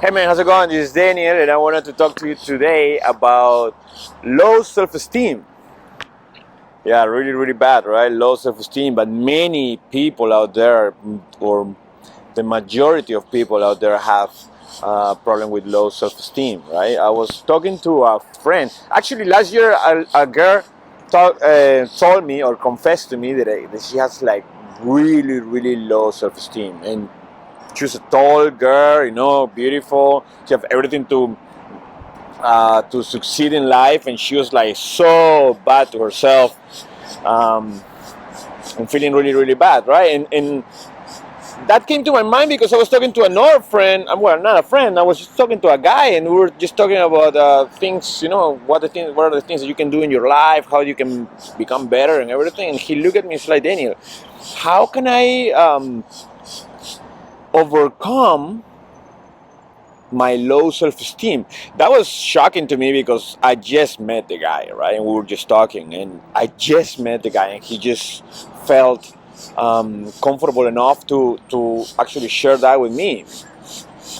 Hey man, how's it going? This is Daniel, and I wanted to talk to you today about low self-esteem. Yeah, really, really bad, right? Low self-esteem, but many people out there, or the majority of people out there, have a problem with low self-esteem, right? I was talking to a friend. Actually, last year, a girl told me or confessed to me that she has like really, really low self-esteem, and she's a tall girl, beautiful. She have everything to succeed in life, and she was like so bad to herself, um, and feeling really, really bad, right? And that came to my mind because I was talking to another friend. Well, not a friend. I was just talking to a guy, and we were just talking about things. What are the things that you can do in your life, how you can become better, and everything. And he looked at me and said, "Daniel, how can I overcome my low self-esteem?" That was shocking to me because I just met the guy, right? And we were just talking, and I just met the guy, and he just felt comfortable enough to actually share that with me,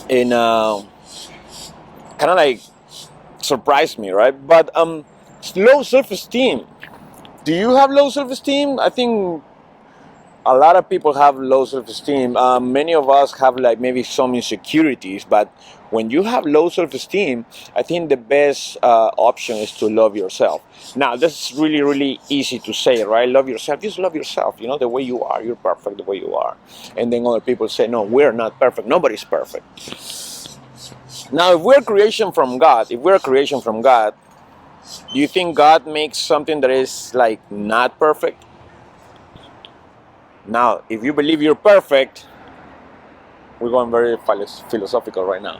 and kind of like surprised me, right? But low self-esteem. Do you have low self-esteem? I think a lot of people have low self-esteem. Many of us have like maybe some insecurities, but when you have low self-esteem, I think the best option is to love yourself. Now, this is really, really easy to say, right? Love yourself. Just love yourself. The way you are. You're perfect the way you are. And then other people say, no, we're not perfect. Nobody's perfect. Now, if we're a creation from God, do you think God makes something that is like not perfect? Now, if you believe you're perfect, we're going very philosophical right now.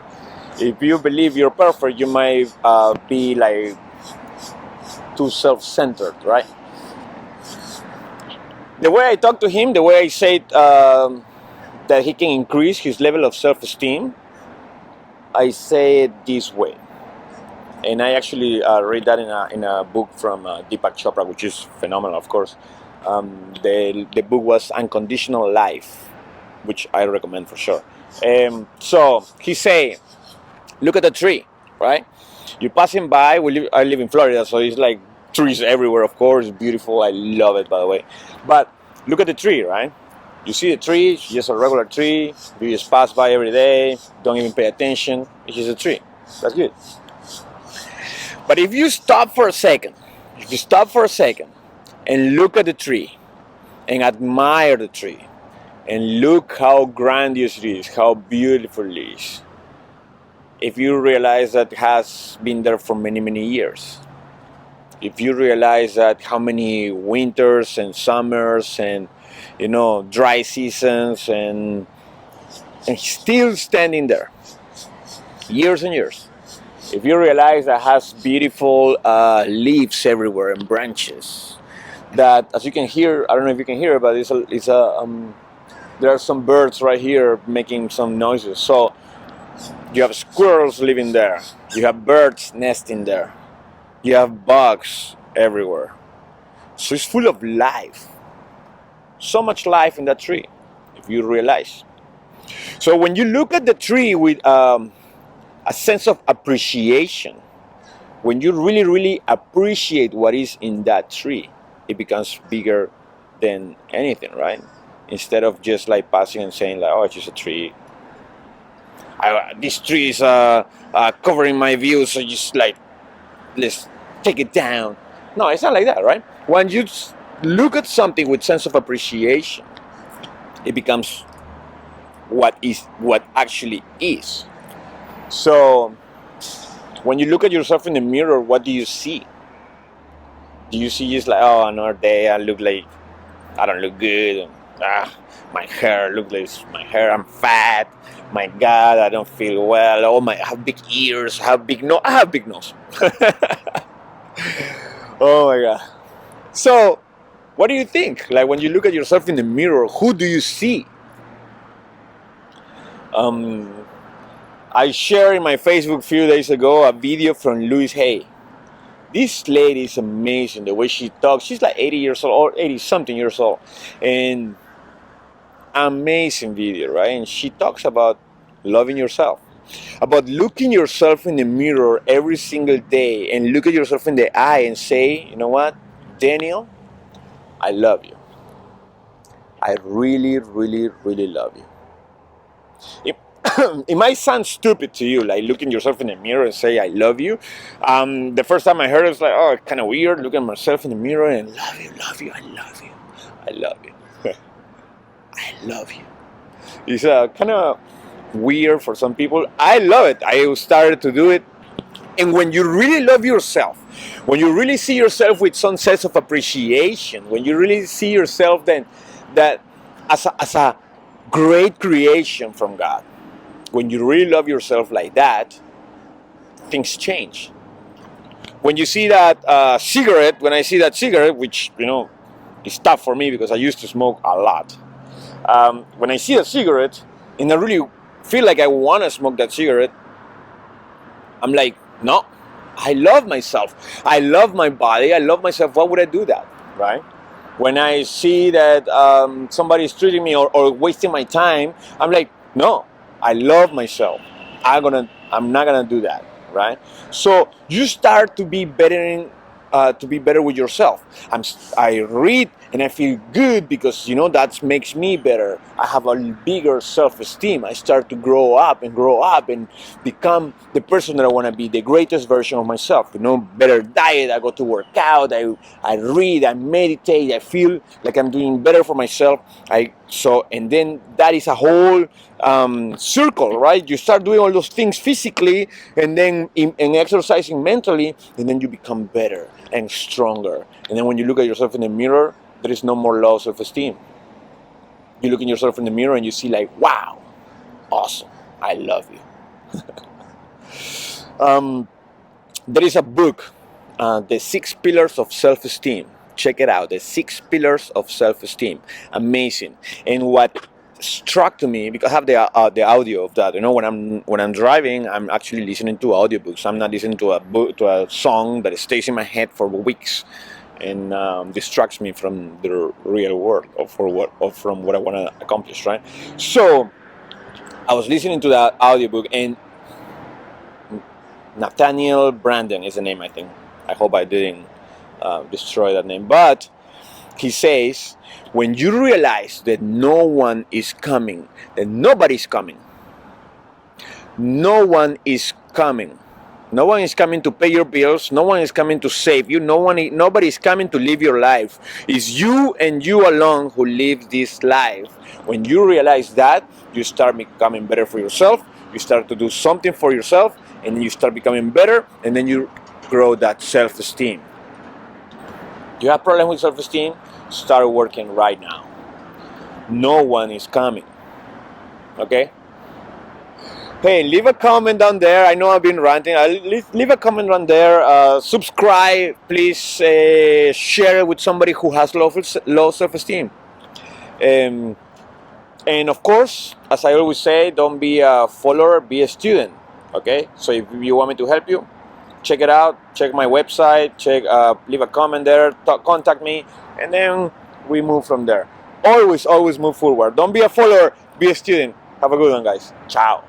If you believe you're perfect, you might be like too self-centered, right? The way I talk to him, the way I say that he can increase his level of self-esteem, I say it this way. And I actually read that in a book from Deepak Chopra, which is phenomenal, of course. The book was Unconditional Life, which I recommend for sure. So he say, look at the tree, right? You're passing by. I live in Florida, so it's like trees everywhere. Of course, it's beautiful. I love it, by the way. But look at the tree, right? You see the tree, it's just a regular tree. You just pass by every day, don't even pay attention. It's just a tree. That's good. But if you stop for a second, and look at the tree and admire the tree and look how grandiose it is, how beautiful it is, if you realize that it has been there for many, many years, if you realize that how many winters and summers and dry seasons and still standing there, years and years, if you realize that it has beautiful leaves everywhere and branches, that as you can hear, I don't know if you can hear, but there are some birds right here making some noises. So you have squirrels living there, you have birds nesting there, you have bugs everywhere. So it's full of life. So much life in that tree, if you realize. So when you look at the tree with a sense of appreciation, when you really, really appreciate what is in that tree, it becomes bigger than anything, right? Instead of just like passing and saying like, oh, it's just a tree. This tree is covering my view, so just like, let's take it down. No, it's not like that, right? When you look at something with sense of appreciation, it becomes what actually is. So when you look at yourself in the mirror, what do you see? Do you see just like, oh, another day I don't look good, my hair looks like my hair, I'm fat, my God, I don't feel well, I have big ears, I have big nose. Oh my God. So what do you think? Like when you look at yourself in the mirror, who do you see? I shared in my Facebook a few days ago a video from Louise Hay. This lady is amazing, the way she talks. She's like 80 years old, or 80 something years old. And amazing video, right? And she talks about loving yourself. about looking yourself in the mirror every single day and look at yourself in the eye and say, you know what, Daniel, I love you. I really, really, really love you. It, it might sound stupid to you, like looking yourself in the mirror and say, I love you. The first time I heard it, was like, oh, kind of weird, looking at myself in the mirror and love you, I love you, I love you. I love you. It's kind of weird for some people. I love it. I started to do it. And when you really love yourself, when you really see yourself with some sense of appreciation, when you really see yourself then that as a great creation from God, when you really love yourself like that, things change. When you see that cigarette, when I see that cigarette, which, is tough for me because I used to smoke a lot. When I see a cigarette and I really feel like I want to smoke that cigarette, I'm like, no, I love myself. I love my body. I love myself. Why would I do that, right? When I see that somebody is treating me or wasting my time, I'm like, no, I love myself. I'm not gonna do that, right? So you start to be better with yourself. I read and I feel good because that makes me better. I have a bigger self-esteem. I start to grow up and become the person that I want to be, the greatest version of myself. Better diet. I go to work out. I read. I meditate. I feel like I'm doing better for myself. And then that is a whole circle, right? You start doing all those things physically, and then in exercising mentally, and then you become better and stronger. And then when you look at yourself in the mirror, there is no more low self-esteem. You look in yourself in the mirror and you see like, wow, awesome, I love you. There is a book, The 6 Pillars of Self-Esteem. Check it out, The 6 Pillars of Self-Esteem. Amazing. And what struck to me, because I have the audio of that. When I'm driving, I'm actually listening to audiobooks. I'm not listening to a song that stays in my head for weeks and distracts me from the real world or from what I want to accomplish, right? So I was listening to that audiobook, and Nathaniel Branden is the name, I think. I hope I didn't destroy that name, but he says, when you realize that no one is coming, that nobody's coming, no one is coming. No one is coming to pay your bills. No one is coming to save you. Nobody is coming to live your life. It's you and you alone who live this life. When you realize that, you start becoming better for yourself. You start to do something for yourself, and then you start becoming better, and then you grow that self-esteem. You have problem with self-esteem? Start working right now. No one is coming. Okay? Hey, leave a comment down there. I know I've been ranting. Leave a comment down there. Subscribe. Please share it with somebody who has low self-esteem. And of course, as I always say, don't be a follower, be a student. Okay? So if you want me to help you, check it out. Check my website. Leave a comment there. Contact me. And then we move from there. Always move forward. Don't be a follower, be a student. Have a good one, guys. Ciao.